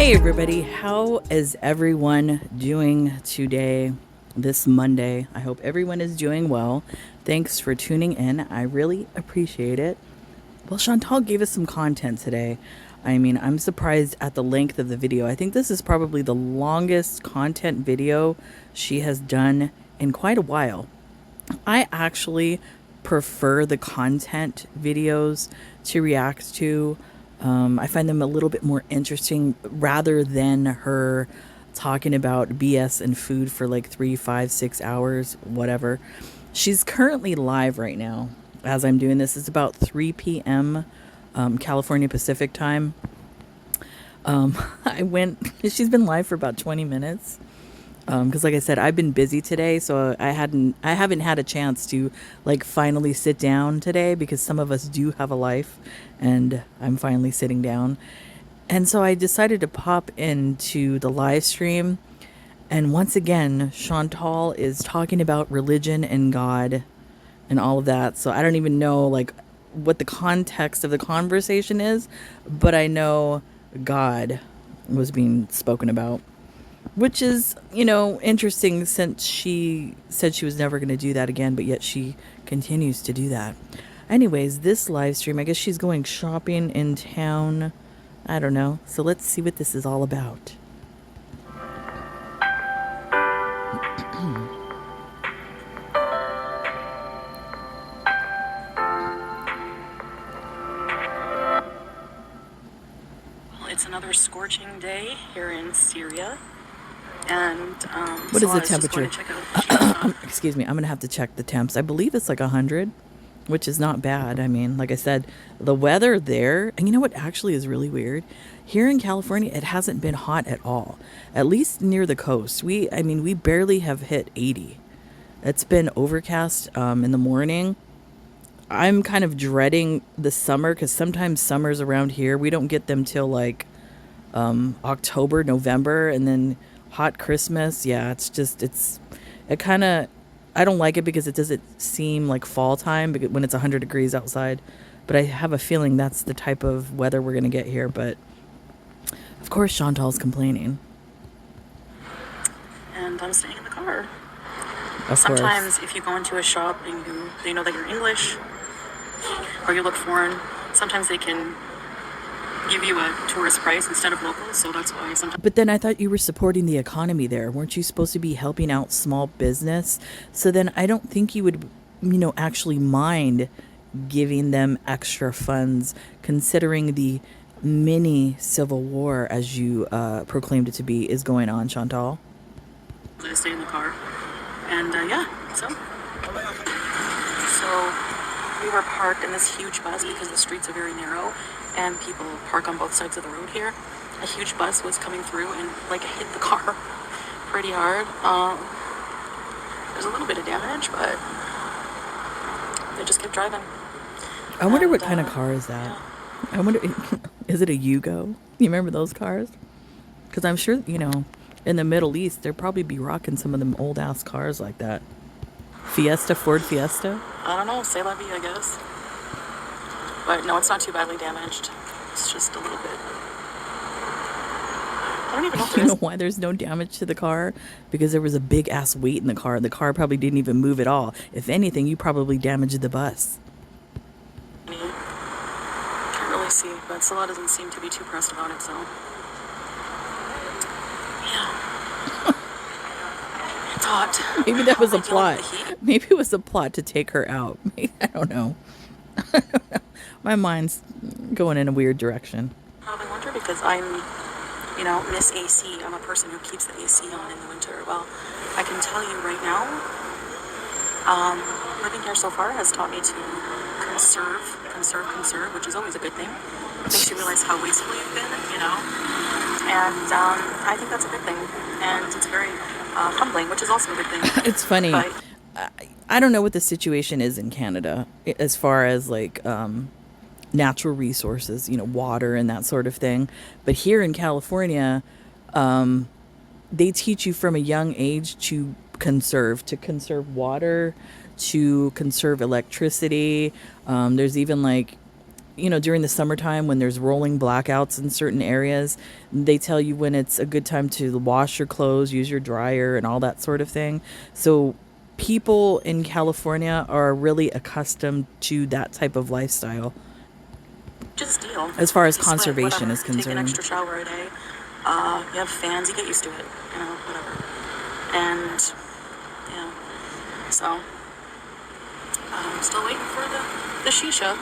Hey everybody, how is everyone doing today, this Monday? I hope everyone is doing well. Thanks for tuning in. I really appreciate it. Well, Chantal gave us some content today. I mean, I'm surprised at the length of the video. I think this is probably the longest content video she has done in quite a while. I actually prefer the content videos to react to. I find them a little bit more interesting rather than her talking about BS and food for like 3, 5, 6 hours, whatever. She's currently live right now as I'm doing this. It's about 3 p.m. California Pacific time. She's been live for about 20 minutes. Because like I said, I've been busy today, so I haven't had a chance to like finally sit down today because some of us do have a life, and I'm finally sitting down. And so I decided to pop into the live stream, and once again, Chantal is talking about religion and God and all of that. So I don't even know like what the context of the conversation is, but I know God was being spoken about. Which is, interesting since she said she was never going to do that again, but yet she continues to do that. Anyways, this live stream, I guess she's going shopping in town. I don't know. So let's see what this is all about. Well, it's another scorching day here in Syria. And what so is the temperature? Excuse me, I'm gonna have to check the temps. I believe it's like 100, which is not bad. I mean, like I said, the weather there, and you know what actually is really weird? Here in California, it hasn't been hot at all. At least near the coast. We barely have hit 80. It's been overcast in the morning. I'm kind of dreading the summer because sometimes summers around here, we don't get them till like October, November, and then hot Christmas. Yeah, it kind of, I don't like it because it doesn't seem like fall time when it's 100 degrees outside. But I have a feeling that's the type of weather we're going to get here. But of course, Chantal's complaining. And I'm staying in the car. Sometimes if you go into a shop and they know that you're English or you look foreign, sometimes they can give you a tourist price instead of local, so that's why sometimes. But then I thought you were supporting the economy there. Weren't you supposed to be helping out small business? So then I don't think you would, actually mind giving them extra funds, considering the mini civil war, as you proclaimed it to be, is going on, Chantal. I stay in the car, and so we were parked in this huge bus because the streets are very narrow and people park on both sides of the road here. A huge bus was coming through and hit the car pretty hard. There's a little bit of damage, but they just kept driving. I wonder what kind of car is that. Yeah. I wonder, is it a Yugo? You remember those cars? Because I'm sure, in the Middle East, they'd probably be rocking some of them old ass cars like that. Ford Fiesta? I don't know, c'est la vie, I guess. But no, it's not too badly damaged. It's just a little bit. I don't even know if You know why there's no damage to the car? Because there was a big ass weight in the car. The car probably didn't even move at all. If anything, you probably damaged the bus. Can't really see, but Salah doesn't seem to be too pressed about it, so. Yeah. It's hot. Maybe that was a plot. Maybe it was a plot to take her out. I don't know. My mind's going in a weird direction. I wonder because I'm, Miss AC. I'm a person who keeps the AC on in the winter. Well, I can tell you right now, living here so far has taught me to conserve, which is always a good thing. It makes you realize how wasteful you've been, And I think that's a good thing. And it's very humbling, which is also a good thing. It's funny. But I don't know what the situation is in Canada as far as natural resources, water and that sort of thing. But here in California, they teach you from a young age to conserve water, to conserve electricity. There's even during the summertime when there's rolling blackouts in certain areas, they tell you when it's a good time to wash your clothes, use your dryer, and all that sort of thing. So people in California are really accustomed to that type of lifestyle Just deal. as far as You sweat, conservation whatever. is Take an concerned. extra shower a day. You have fans, you get used to it. Whatever. And yeah. So I'm still waiting for the shisha.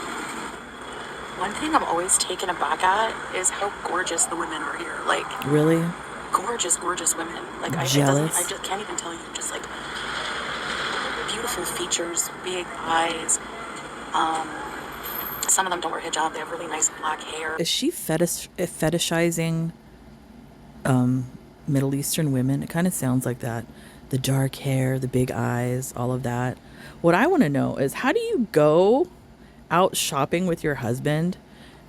One thing I'm always taken aback at is how gorgeous the women are here. Like Really? gorgeous, gorgeous women. Like I Jealous? just can't even tell you. Just like beautiful features, big eyes. Some of them don't wear hijab. They have really nice black hair. Is she fetishizing Middle Eastern women? It kind of sounds like that. The dark hair, the big eyes, all of that. What I want to know is, how do you go out shopping with your husband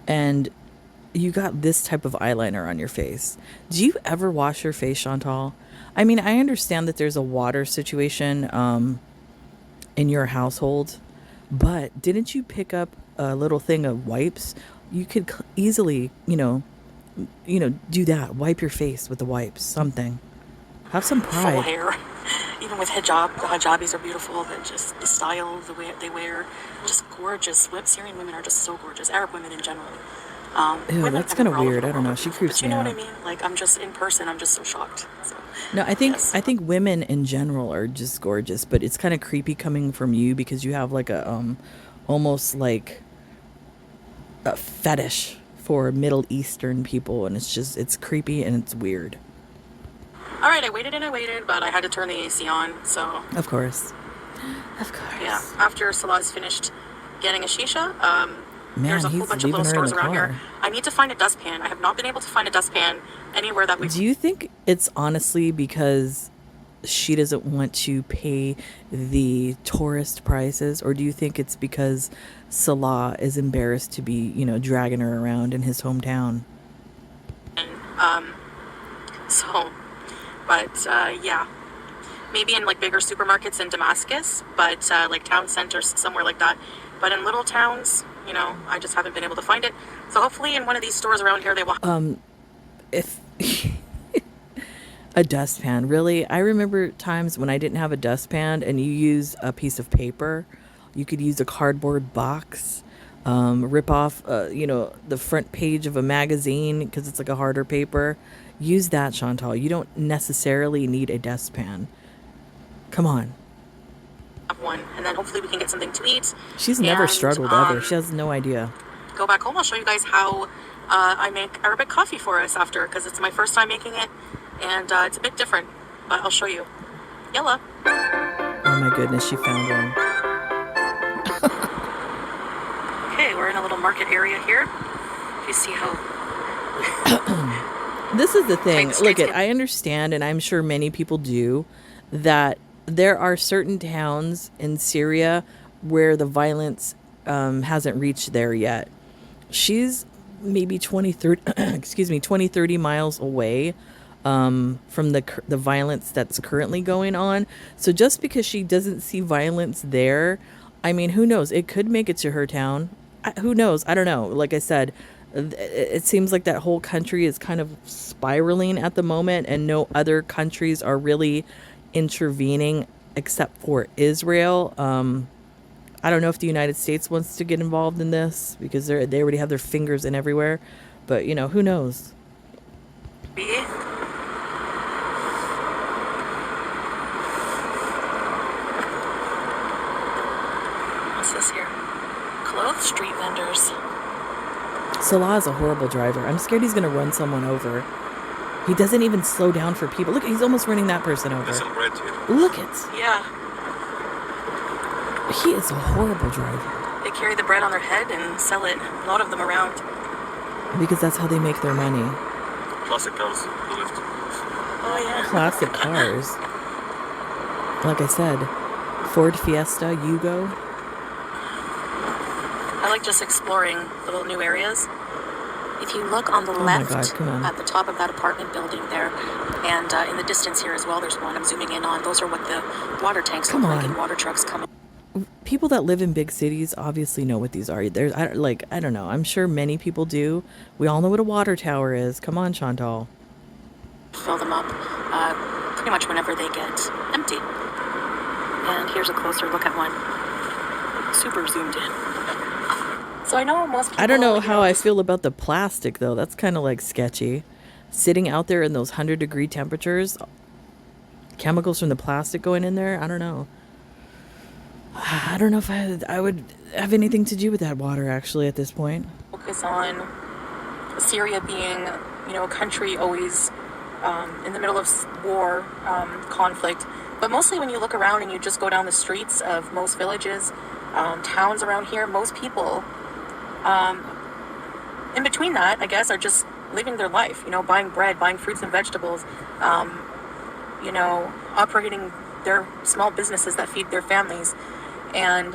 and you got this type of eyeliner on your face? Do you ever wash your face, Chantal? I mean, I understand that there's a water situation in your household, but didn't you pick up a little thing of wipes? You could easily, do that. Wipe your face with the wipes, something. Have some Full pride. hair. Even with hijab, the hijabis are beautiful. But just the style, the way they wear, just gorgeous. Syrian women are just so gorgeous. Arab women in general. Ew, Women that's kind of everywhere all over weird. the I don't world know. are She beautiful. creeps But you me know what I out. mean? Like I'm just in person. I'm just so shocked. So No, I think yes. I think women in general are just gorgeous, but it's kind of creepy coming from you because you have like a almost like a fetish for Middle Eastern people, and it's creepy and it's weird. All right, I waited and I waited, but I had to turn the AC on. So Of course. Of yeah, course. after Salah's finished getting a shisha, there's Man, a whole he's bunch of little leaving her in stores the around here. car. I need to find a dustpan. I have not been able to find a dustpan anywhere that we've. Do you think it's honestly because she doesn't want to pay the tourist prices, or do you think it's because Salah is embarrassed to be, dragging her around in his hometown? So, but yeah, maybe in like bigger supermarkets in Damascus, but like town centers somewhere like that. But in little towns, I just haven't been able to find it. So hopefully in one of these stores around here they will. If a dustpan, really? I remember times when I didn't have a dustpan and you use a piece of paper. You could use a cardboard box, rip off, the front page of a magazine because it's like a harder paper. Use that, Chantal. You don't necessarily need a dustpan. Come on. Have one, and then hopefully we can get something to eat. She's never And struggled ever. She has no idea. go back home. I'll show you guys how I make Arabic coffee for us after, because it's my first time making it, and it's a bit different. But I'll show you. Yalla. Oh my goodness, she found one. Okay, we're in a little market area here. You see how This is the thing. tight Look, streets get. I understand, and I'm sure many people do, that there are certain towns in Syria where the violence hasn't reached there yet. She's maybe 20, 30, excuse me, 20, 30 miles away from the violence that's currently going on. So just because she doesn't see violence there, I mean, who knows? It could make it to her town. Who knows? I don't know. Like I said, it seems like that whole country is kind of spiraling at the moment, and no other countries are really intervening except for Israel. I don't know if the United States wants to get involved in this because they already have their fingers in everywhere, but who knows? Be. What's this here? Clothes street vendors. Salah is a horrible driver. I'm scared he's gonna run someone over. He doesn't even slow down for people. Look, he's almost running that person over. There's some bread here. Look it. Yeah, He is a horrible driver they carry the bread on their head and sell it. A lot of them around. because that's how they make their money. Classic cars. The lift. Oh yeah. Classic cars. Like I said, Ford Fiesta, Yugo. I like just exploring little new areas. If you look on the Oh my left God, come on. at the top of that apartment building there, and in the distance here as well, there's one I'm zooming in on. Those are what the water tanks Come look like, on. and water trucks come. People that live in big cities obviously know what these are. There's I don't know. I'm sure many people do. We all know what a water tower is. Come on, Chantal. Fill them up pretty much whenever they get empty. And here's a closer look at one, super zoomed in. So I know most people. I don't know how I feel about the plastic though. That's kind of like sketchy. Sitting out there in those 100-degree temperatures, chemicals from the plastic going in there. I don't know. I don't know if I would have anything to do with that water actually at this point. Focus on Syria being, a country always in the middle of war, conflict. But mostly when you look around and you just go down the streets of most villages, towns around here, most people, in between that, I guess, are just living their life, buying bread, buying fruits and vegetables, operating their small businesses that feed their families. And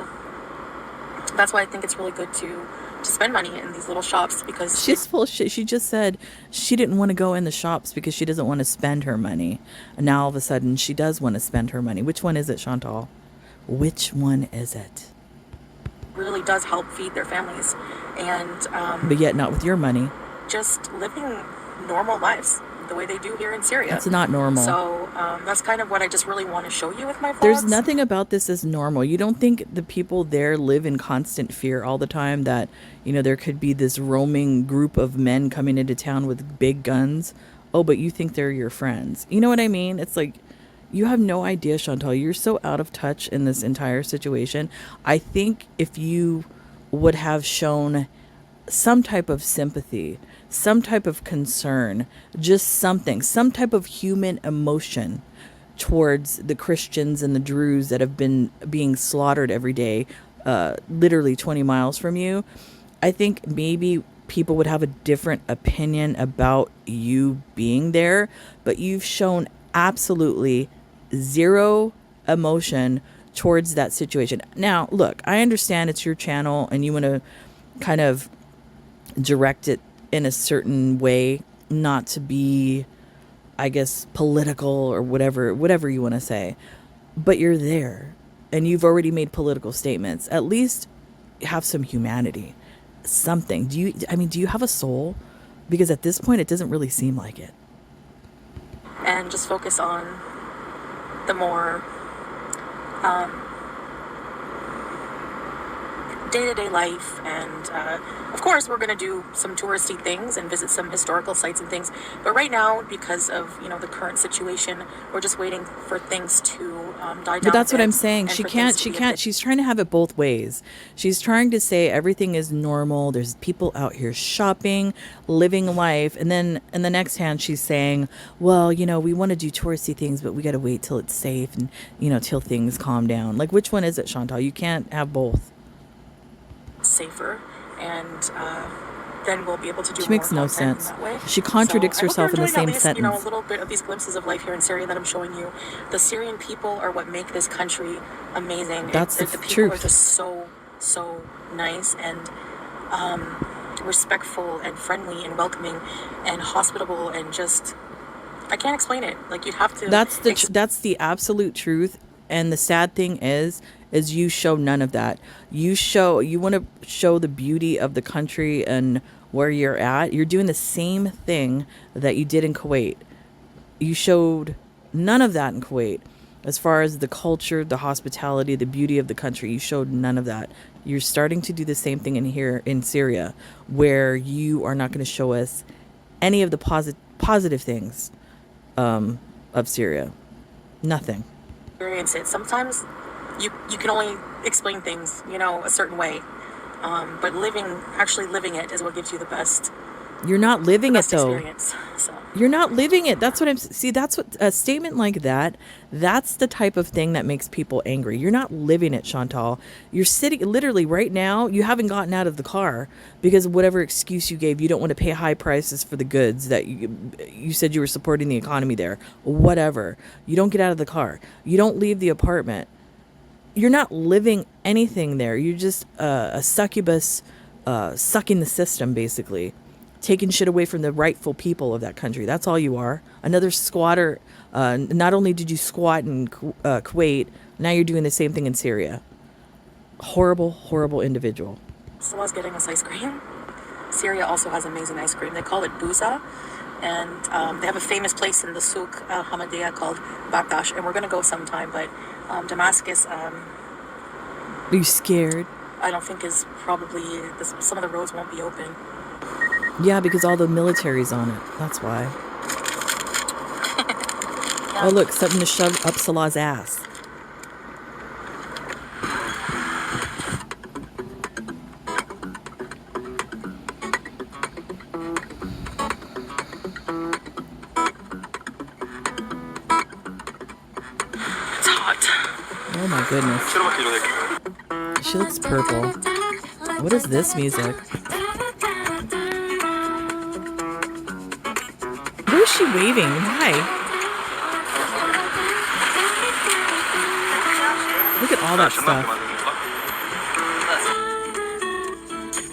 that's why I think it's really good to spend money in these little shops, because She's full of shit. She just said she didn't want to go in the shops because she doesn't want to spend her money. And now all of a sudden she does want to spend her money. Which one is it, Chantal? Which one is it? really does help feed their families. And But yet not with your money. just living normal lives the way they do here in Syria. That's not normal. So that's kind of what I just really want to show you with my vlogs. There's nothing about this as normal. You don't think the people there live in constant fear all the time that, there could be this roaming group of men coming into town with big guns? Oh, but you think they're your friends. You know what I mean? It's like, you have no idea, Chantal. You're so out of touch in this entire situation. I think if you would have shown some type of sympathy, some type of concern, just something, some type of human emotion towards the Christians and the Druze that have been being slaughtered every day, literally 20 miles from you, I think maybe people would have a different opinion about you being there. But you've shown absolutely zero emotion towards that situation. Now, look, I understand it's your channel and you want to kind of direct it in a certain way, not to be, I guess, political or whatever you want to say. But you're there and you've already made political statements. At least have some humanity, something. Do you have a soul? Because at this point, it doesn't really seem like it. and just focus on the more day-to-day life. And of course we're going to do some touristy things and visit some historical sites and things, but right now, because of the current situation, we're just waiting for things to die down. But that's a what bit I'm saying. and She for things to be a can't, bit- she's trying to have it both ways. She's trying to say everything is normal. There's people out here shopping, living life. And then in the next hand, she's saying, well, we want to do touristy things, but we got to wait till it's safe and, till things calm down. Like, which one is it, Chantal? You can't have both. safer, and then we'll be able to do Which more makes no content in sense. that way. She contradicts So, I hope herself in you're the enjoying same at least, sentence. a little bit of these glimpses of life here in Syria that I'm showing you. The Syrian people are what make this country amazing. That's the people truth. are just so nice and respectful and friendly and welcoming and hospitable, and just, I can't explain it. Like, you'd have to. That's the absolute truth. And the sad thing is you show none of that. You want to show the beauty of the country and where you're at. You're doing the same thing that you did in Kuwait. You showed none of that in Kuwait. As far as the culture, the hospitality, the beauty of the country, you showed none of that. You're starting to do the same thing in here in Syria, where you are not going to show us any of the positive things of Syria. Nothing. Experience it. Sometimes you can only explain things, a certain way. But actually living it is what gives you the best You're not living it though. experience. So. You're not living it. That's what that's what a statement like that's the type of thing that makes people angry. You're not living it, Chantal. You're sitting literally right now. You haven't gotten out of the car because of whatever excuse you gave. You don't want to pay high prices for the goods that you said you were supporting the economy there. Whatever. You don't get out of the car. You don't leave the apartment. You're not living anything there. You're just a succubus sucking the system, basically. Taking shit away from the rightful people of that country. That's all you are. Another squatter. Not only did you squat in Kuwait, now you're doing the same thing in Syria. Horrible, horrible individual. Salah's getting us ice cream. Syria also has amazing ice cream. They call it Buza. And they have a famous place in the Souk Al Hamadiyah called Batash. And we're going to go sometime. But Damascus, Are you scared? I don't think is probably, some of the roads won't be open. Yeah, because all the military's on it. That's why. Oh, look, something to shove up Salah's ass. It's hot. Oh my goodness. She looks purple. What is this music? Who is she waving? Why? Look at all that stuff.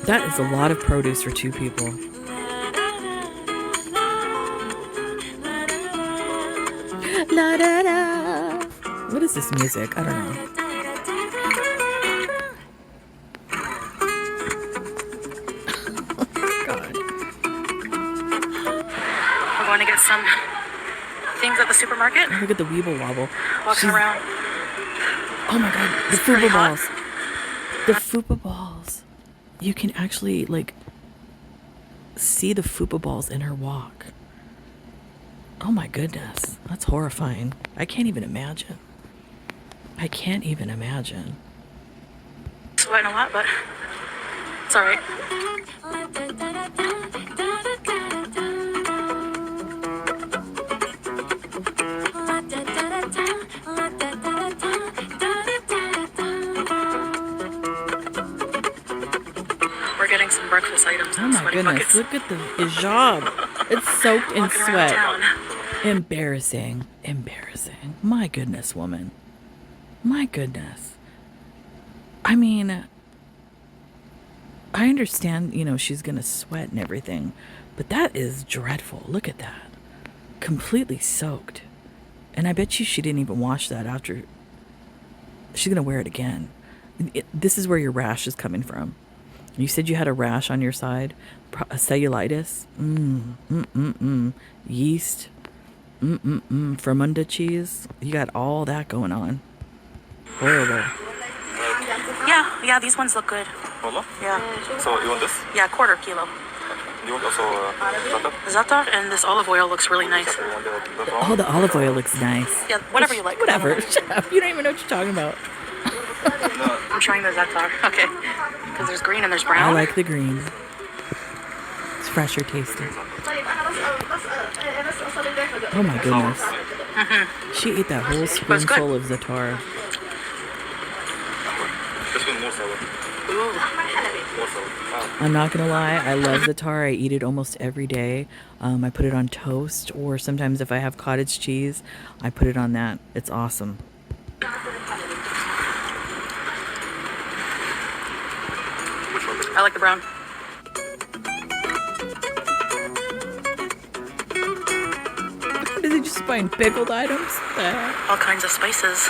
That is a lot of produce for 2 people. La da da. What is this music? I don't know. God. We're going to get some things at the supermarket. Look at the Weeble Wobble. Walking around. Oh my God, the pretty fupa hot. balls. The fupa balls. You can actually, like, see the fupa balls in her walk. Oh my goodness. That's horrifying. I can't even imagine. I can't even imagine. Sweating a lot, but it's all right. We're getting some breakfast items. Oh my goodness. Look at the hijab. It's soaked in Walking around sweat. town. Embarrassing. Embarrassing. My goodness, woman. My goodness. I mean, I understand, you know, she's going to sweat and everything, but that is dreadful. Look at that. Completely soaked. And I bet you she didn't even wash that after. She's going to wear it again. This is where your rash is coming from. You said you had a rash on your side, a cellulitis, yeast, Fermunda cheese. You got all that going on. Horrible. Yeah, these ones look good. Wallah? Yeah, So you want this? yeah, quarter kilo. You want also za'atar? Za'atar, and this olive oil looks really nice. You want the brown? Oh, the olive oil looks nice. Yeah, whatever you like. Whatever. Shut up. You don't even know what you're talking about. No. I'm trying the za'atar. Okay, because there's green and there's I brown. like the green. It's fresher tasting. Oh my goodness. She ate that whole spoonful of za'atar. This one more sour. Ooh, More sour. I'm not gonna lie, I love za'atar. I eat it almost every day. I put it on toast, or sometimes if I have cottage cheese, I put it on that. It's awesome. Which one? I like the brown. Is it just buying pickled items? What the heck? All kinds of spices.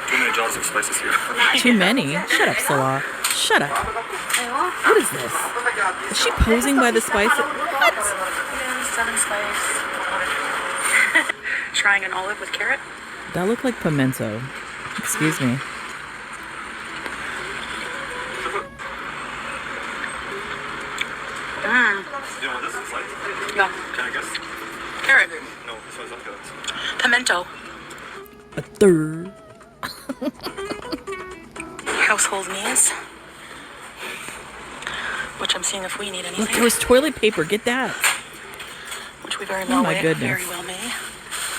Too many jars of spices here. Too many. Shut up, Salah. Shut up. What is this? Is she posing by the spice? What? 7 spice. Trying an olive with carrot. That looked like pimento. Excuse me. Do you want this inside? Yeah, Can I guess? carrot. No, this one's not carrots. Pimento. A third. Household needs. Which I'm seeing if we need Look, anything. there was toilet paper. Get that. Which we very well my may. goodness. Very well may.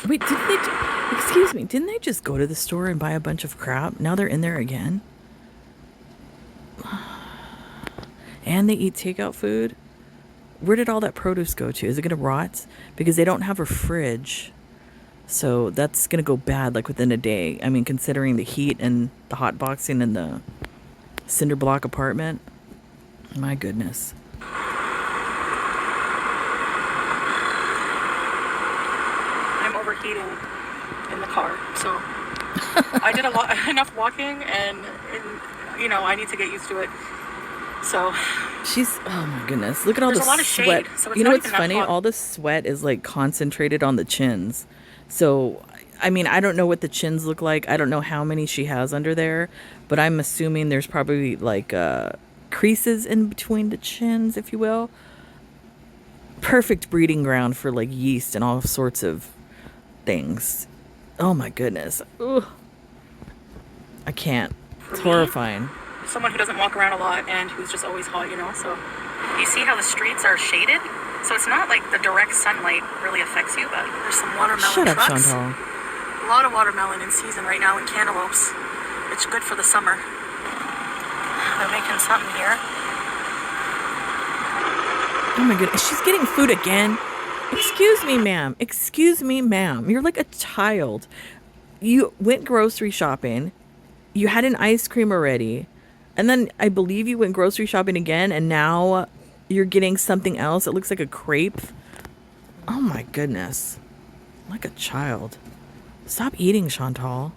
Wait, didn't they? Excuse me. Didn't they just go to the store and buy a bunch of crap? Now they're in there again. And they eat takeout food. Where did all that produce go to? Is it gonna rot? Because they don't have a fridge, so that's gonna go bad like within a day. I mean, considering the heat and the hot boxing in the cinder block apartment. My goodness. I'm overheating in the car, so I did enough walking, and you know, I need to get used to it. So Oh my goodness. Look at all the there's a lot of sweat. shade, so it's You know not what's even that funny? hot. All the sweat is like concentrated on the chins. So, I mean, I don't know what the chins look like. I don't know how many she has under there, but I'm assuming there's probably like creases in between the chins, if you will. Perfect breeding ground for like yeast and all sorts of things. Oh my goodness. Ugh. I can't. For It's me, horrifying. someone who doesn't walk around a lot and who's just always hot, you know. So you see how the streets are shaded, so it's not like the direct sunlight really affects you. But there's some watermelon Shut up, trucks. Chantal. A lot of watermelon in season right now, and cantaloupes. It's good for the summer. They're making something here. Oh my goodness. She's getting food again. Excuse me, ma'am. Excuse me, ma'am. You're like a child. You went grocery shopping. You had an ice cream already. And then I believe you went grocery shopping again. And now you're getting something else. It looks like a crepe. Oh my goodness. Like a child. Stop eating, Chantal.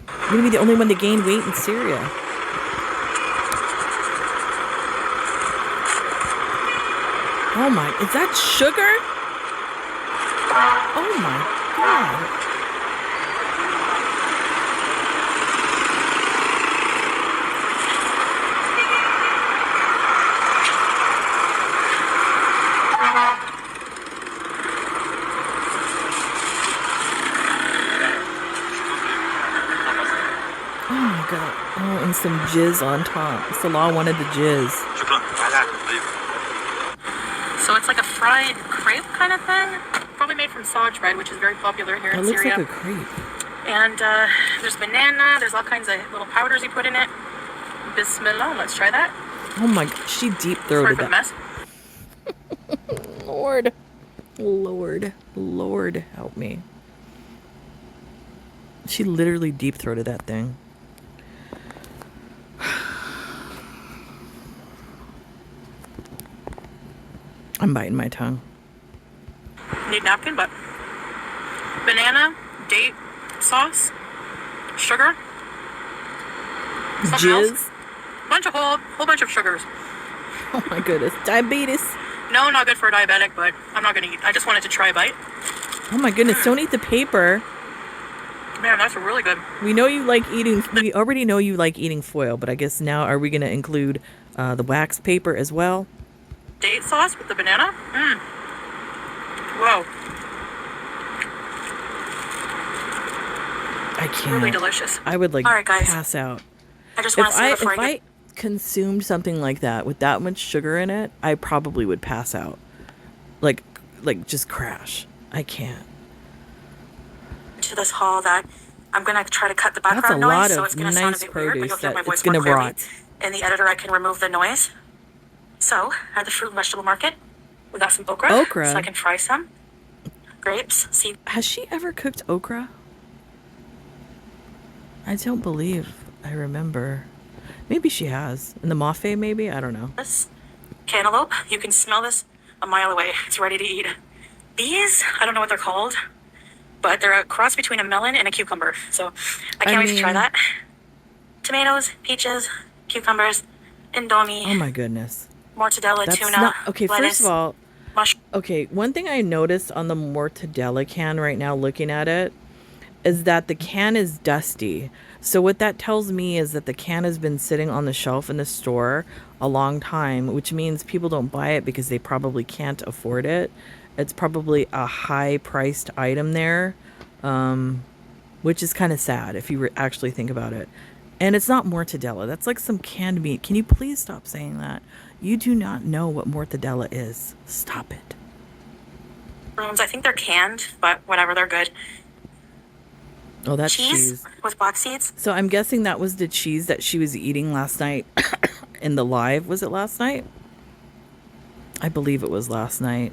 You're going to be the only one to gain weight in Syria. Oh my, is that sugar? Oh my God. Oh my God. Oh, and some jizz on top. Salah wanted the jizz. شكرا. So it's like a fried crepe kind of thing. Probably made from sage bread, which is very popular here It in looks Syria. like a crepe. And there's banana. There's all kinds of little powders you put in it. Bismillah. Let's try that. Oh my, she deep Sorry throated for the that. mess. Lord. Lord. Lord, help me. She literally deep throated that thing. I'm biting my tongue. Need napkin, but banana, date sauce, sugar, something else. Jizz. Whole bunch of sugars. Oh my goodness. Diabetes. No, not good for a diabetic, but I'm not gonna eat. I just wanted to try a bite. Oh my goodness. Don't eat the paper. Man, that's really good. We know you like eating, we already know you like eating foil, but I guess now are we going to include the wax paper as well? Date sauce with the banana. Whoa, I can't. really delicious. I would like All right, guys. pass out. I just want to say If before I consumed something like that with that much sugar in it, I probably would pass out. Like just crash. I can't. to this haul that I'm gonna try to cut the That's a background lot noise, so of it's gonna sound a nice bit weird, but you'll produce hear my that it's voice more gonna clearly. rot. In the editor, I can remove the noise. So at the fruit and vegetable market, we got some okra. Okra? So I can fry some. Grapes, seeds. Has she ever cooked okra? I don't believe I remember. Maybe she has. In the mafe, maybe? I don't know. Cantaloupe. You can smell this a mile away. It's ready to eat. These, I don't know what they're called, but they're a cross between a melon and a cucumber. So I can't wait to try that. Tomatoes, peaches, cucumbers, indomie, Oh my goodness. mortadella, That's tuna, not okay. lettuce, First of all, mushroom. okay, one thing I noticed on the mortadella can right now, looking at it, is that the can is dusty. So what that tells me is that the can has been sitting on the shelf in the store a long time, which means people don't buy it because they probably can't afford it. It's probably a high-priced item there, which is kind of sad if you actually think about it. And it's not mortadella. That's like some canned meat. Can you please stop saying that? You do not know what mortadella is. Stop it. I think they're canned, but whatever, they're good. Oh, that's Cheese cheese. with black seeds. So I'm guessing that was the cheese that she was eating last night in the live. Was it last night? I believe it was last night.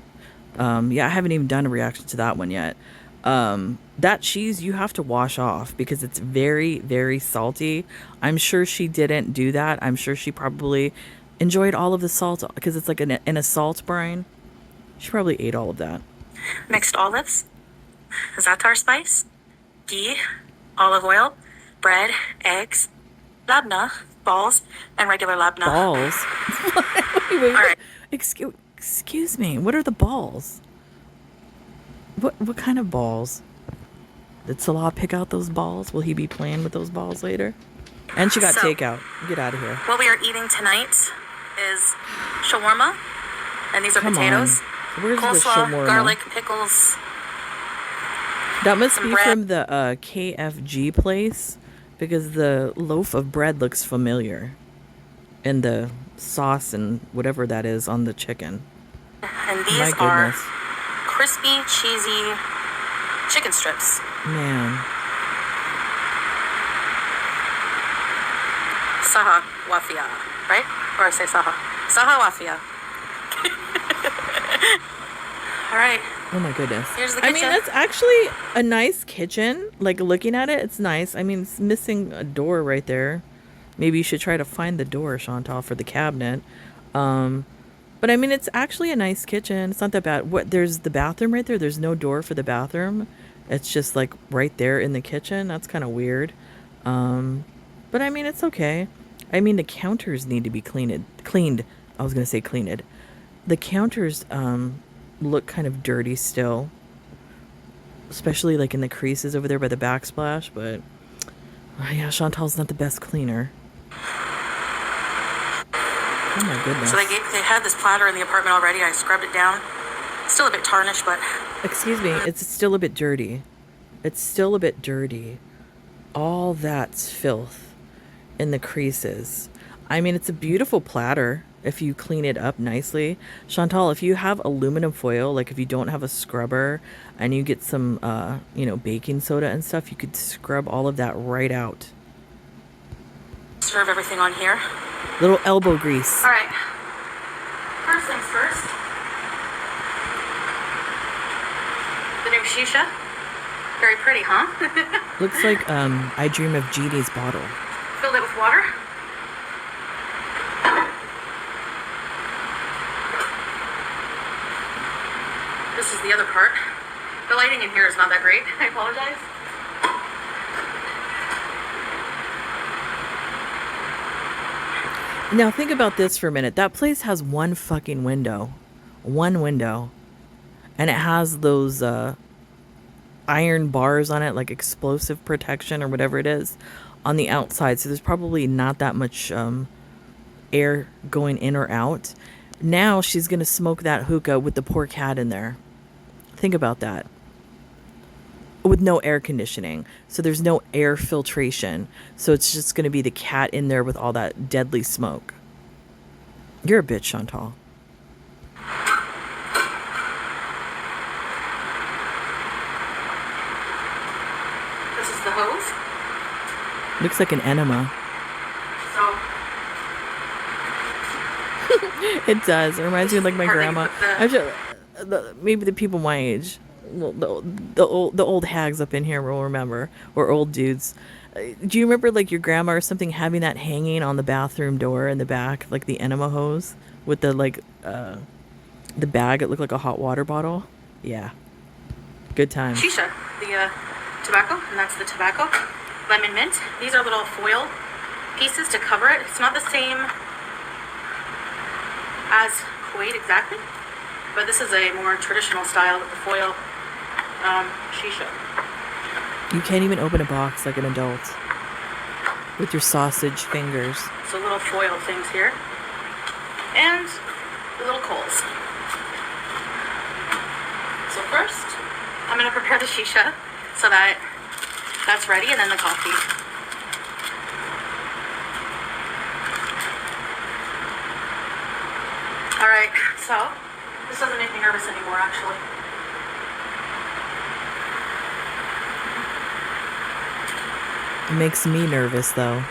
Yeah, I haven't even done a reaction to that one yet. That cheese you have to wash off because it's very, very salty. I'm sure she didn't do that. I'm sure she probably enjoyed all of the salt because it's like in a salt brine. She probably ate all of that. Mixed olives, za'atar spice, ghee, olive oil, bread, eggs, labna, balls, and regular labna. Balls? Wait. All right. Excuse me. What are the balls? What kind of balls? Did Salah pick out those balls? Will he be playing with those balls later? And she got So- takeout. Get out of here. What we are eating tonight is shawarma, and these are Come potatoes, on. Where's the coleslaw, shawarma? garlic, pickles. That must some be bread. from the KFG place because the loaf of bread looks familiar. And the sauce and whatever that is on the chicken. And My these are goodness. crispy, cheesy chicken strips. Man. Saha wafia, right? Or I say saha. Saha wafia. All right. Oh my goodness. Here's the I mean, kitchen. that's actually a nice kitchen. Like looking at it, it's nice. I mean, it's missing a door right there. Maybe you should try to find the door, Chantal, for the cabinet. But I mean, it's actually a nice kitchen. It's not that bad. What? There's the bathroom right there. There's no door for the bathroom. It's just like right there in the kitchen. That's kind of weird. But I mean, it's okay. I mean, the counters need to be cleaned. I was gonna say cleaned. The counters look kind of dirty still, especially like in the creases over there by the backsplash. But yeah, Chantal's not the best cleaner. Oh my goodness. So they had this platter in the apartment already. I scrubbed it down. Still a bit tarnished, but Excuse me, it's still a bit dirty. It's still a bit dirty. All that's filth in the creases. I mean, it's a beautiful platter if you clean it up nicely. Chantal, if you have aluminum foil, like if you don't have a scrubber and you get some, baking soda and stuff, you could scrub all of that right out. serve everything on here. Little elbow grease. All right. First things first. The new shisha. Very pretty, huh? Looks like I Dream of Jeannie's bottle. Filled it with water. This is the other part. The lighting in here is not that great. I apologize. Now think about this for a minute. That place has one fucking window. One window. And it has those iron bars on it, like explosive protection or whatever it is, on the outside. So there's probably not that much air going in or out. Now she's going to smoke that hookah with the poor cat in there. Think about that. With no air conditioning. So there's no air filtration. So it's just going to be the cat in there with all that deadly smoke. You're a bitch, Chantal. This is the hose. Looks like an enema. So It does. It reminds me of like my Partly grandma. with the- Maybe the people my age, well, the old hags up in here will remember, or old dudes. Do you remember like your grandma or something having that hanging on the bathroom door in the back, like the enema hose with the the bag? It looked like a hot water bottle. Yeah, good times. shisha, the tobacco, and that's the tobacco. Lemon mint. These are little foil pieces to cover it. It's not the same as Kuwait exactly, but this is a more traditional style with the foil shisha. You can't even open a box like an adult with your sausage fingers. So little foil things here, and the little coals. So first, I'm gonna prepare the shisha so that that's ready, and then the coffee. All right, so this doesn't make me nervous anymore, actually. It makes me nervous though.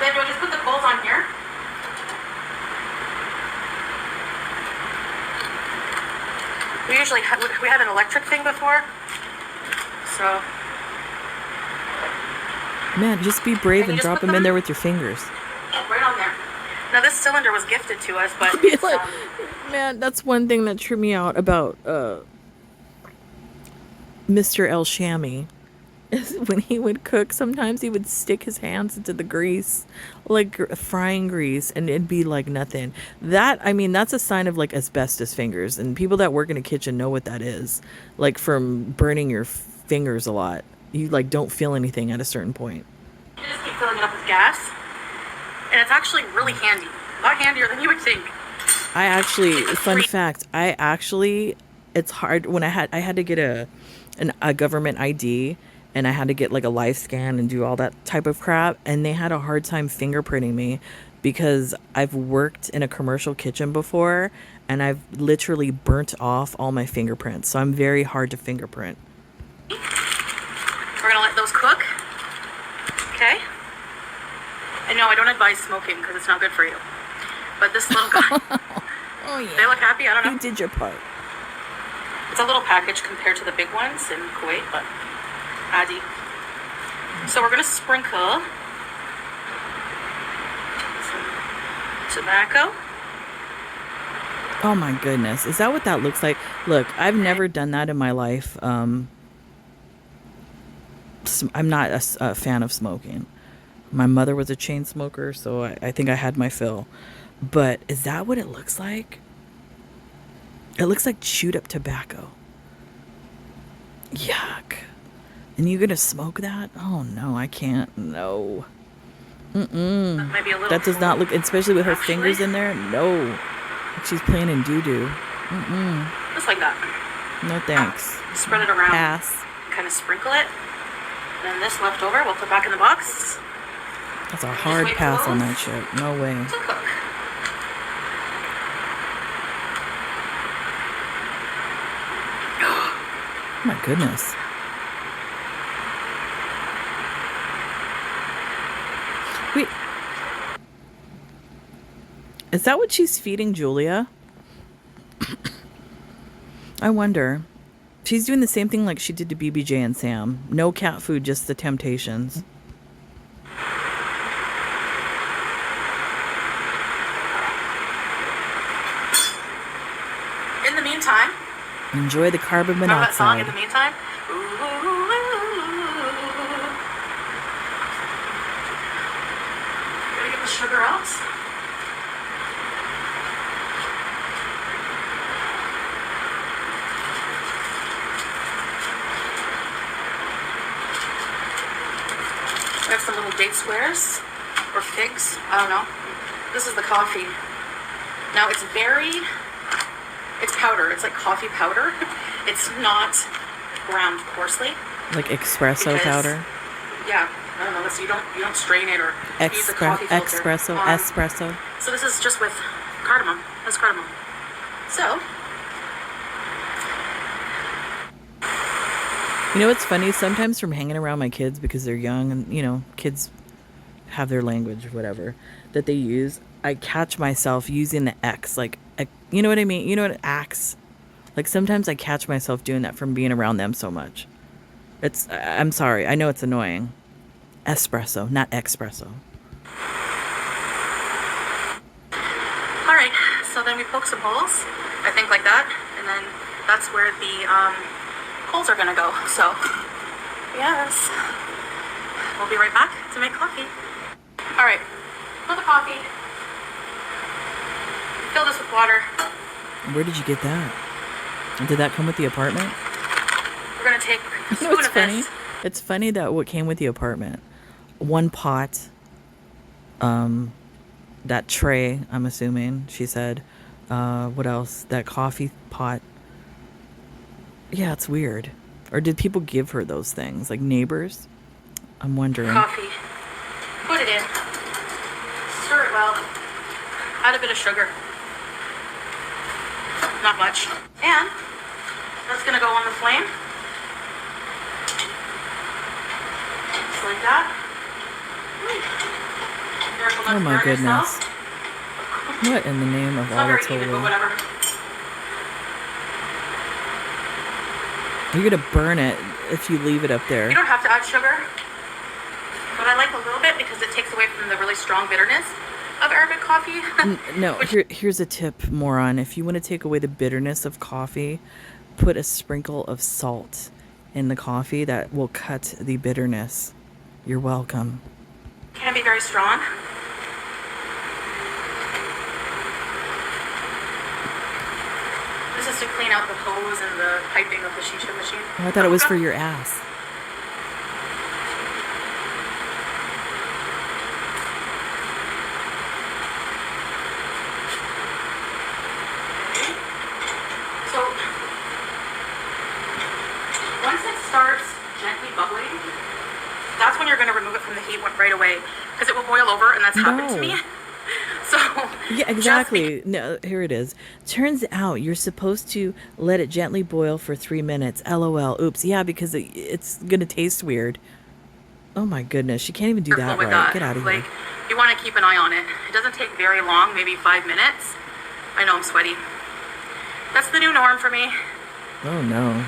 Then do I just put the coals on here? We usually we had an electric thing before, so Man, just be brave Can you and just drop put them in them- there with your fingers. right on there. Now this cylinder was gifted to us, but Be it's, like, man, that's one thing that tripped me out about Mr. El Shami, when he would cook, sometimes he would stick his hands into the grease, like frying grease, and it'd be like nothing. That, I mean, that's a sign of like asbestos fingers, and people that work in a kitchen know what that is. Like from burning your fingers a lot, you like don't feel anything at a certain point. You just keep filling it up with gas, and it's actually really handy. A lot handier than you would think. I actually, fun fact, it's hard when I had to get a government ID, and I had to get like a live scan and do all that type of crap, and they had a hard time fingerprinting me because I've worked in a commercial kitchen before, and I've literally burnt off all my fingerprints, so I'm very hard to fingerprint. We're gonna let those cook. Okay. I know I don't advise smoking because it's not good for you. But this little guy, Oh they look happy. I don't know. you did your part. It's a little package compared to the big ones in Kuwait, but Adi. So we're gonna sprinkle some tobacco. Oh my goodness, is that what that looks like? Look, I've never done that in my life. I'm not a fan of smoking. My mother was a chain smoker, so I think I had my fill. But is that what it looks like? It looks like chewed up tobacco. Yuck. And you gonna smoke that? Oh no, I can't. No. That might be a little. That does not look, especially with her Actually? fingers in there. No. Like she's playing in doo-doo. Just like that. No thanks. Spread it around. Pass. Kind of sprinkle it. And then this left over, we'll put back in the box That's a hard wait for pass on those. that shit. No way. to cook. Oh my goodness. Wait. Is that what she's feeding Julia? I wonder. She's doing the same thing like she did to BBJ and Sam. No cat food, just the Temptations. In the meantime, Enjoy the carbon remember that song? monoxide. In the meantime, gonna get the sugar out. I have some little date squares or figs. I don't know. This is the coffee. Now it's powder. It's like coffee powder. It's not ground coarsely. Like espresso Because- powder. Yeah, I don't know. You don't strain it or use the coffee filter. Espresso. So this is just with cardamom. That's cardamom. So You know what's funny? Sometimes from hanging around my kids because they're young and, kids have their language, whatever, that they use, I catch myself using the X, like, you know what I mean? You know what, axe? Like sometimes I catch myself doing that from being around them so much. I'm sorry. I know it's annoying. Espresso, not espresso. all right. So then we poke some holes. I think like that, and then that's where the coals are gonna go. So yes, we'll be right back to make coffee. All right. For the coffee, fill this with water. Where did you get that? Did that come with the apartment? We're gonna take a You know spoon what's of funny? this. It's funny that what came with the apartment, one pot, that tray, I'm assuming, she said, what else? That coffee pot. Yeah, it's weird. Or did people give her those things? Like neighbors? I'm wondering. Coffee. Put it in. Stir it well. Add a bit of sugar. Not much. And that's gonna go on the flame. Just like that. Careful not Oh to my burn goodness. yourself. What in the name of It's all not very that's even, but holy? whatever. You're gonna burn it if you leave it up You there. don't have to add sugar, but I like a little bit because it takes away from the really strong bitterness of Arabic coffee. No, here's a tip, moron. If you want to take away the bitterness of coffee, put a sprinkle of salt in the coffee that will cut the bitterness. You're welcome. Can be very strong. This is to clean out the hose and the piping of the shisha machine. Oh, I thought it was for your ass. So once it starts gently bubbling, that's when you're going to remove it from the heat right away, because it will boil over, and that's happened to me. So yeah, exactly. No, here it is. Turns out you're supposed to let it gently boil for 3 minutes. LOL. Oops. Yeah, because it's gonna taste weird. Oh my goodness, she can't even do that right. Get out of here. Like, you want to keep an eye on it. It doesn't take very long, maybe 5 minutes. I know I'm sweaty. That's the new norm for me. Oh no.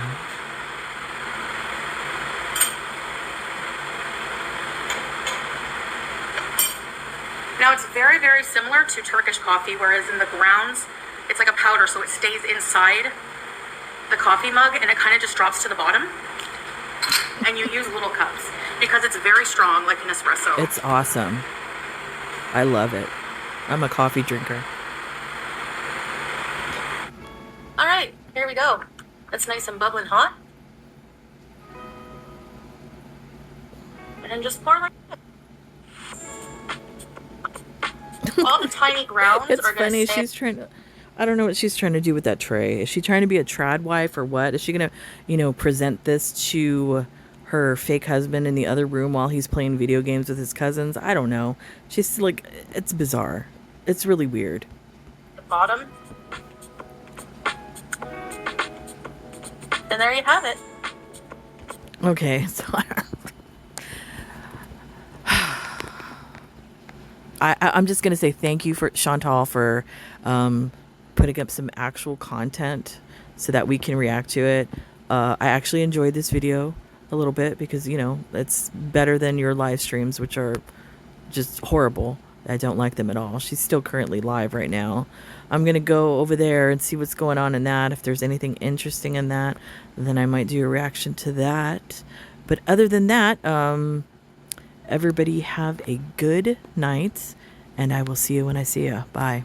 Now it's very, very similar to Turkish coffee, whereas in the grounds, it's like a powder, so it stays inside the coffee mug and it kind of just drops to the bottom. And you use little cups because it's very strong, like an espresso. It's awesome. I love it. I'm a coffee drinker. All right, here we go. It's nice and bubbling hot. And just pour like that. All the tiny grounds It's are funny. stay. She's trying to. I don't know what she's trying to do with that tray. Is she trying to be a trad wife or what? Is she gonna, present this to her fake husband in the other room while he's playing video games with his cousins? I don't know. She's like, it's bizarre. It's really weird. The bottom. And there you have it. Okay, so I'm just gonna say thank you for Chantal for putting up some actual content so that we can react to it. I actually enjoyed this video a little bit because it's better than your live streams, which are just horrible. I don't like them at all. She's still currently live right now. I'm gonna go over there and see what's going on in that. If there's anything interesting in that, then I might do a reaction to that. But other than that, everybody have a good night, and I will see you when I see you. Bye.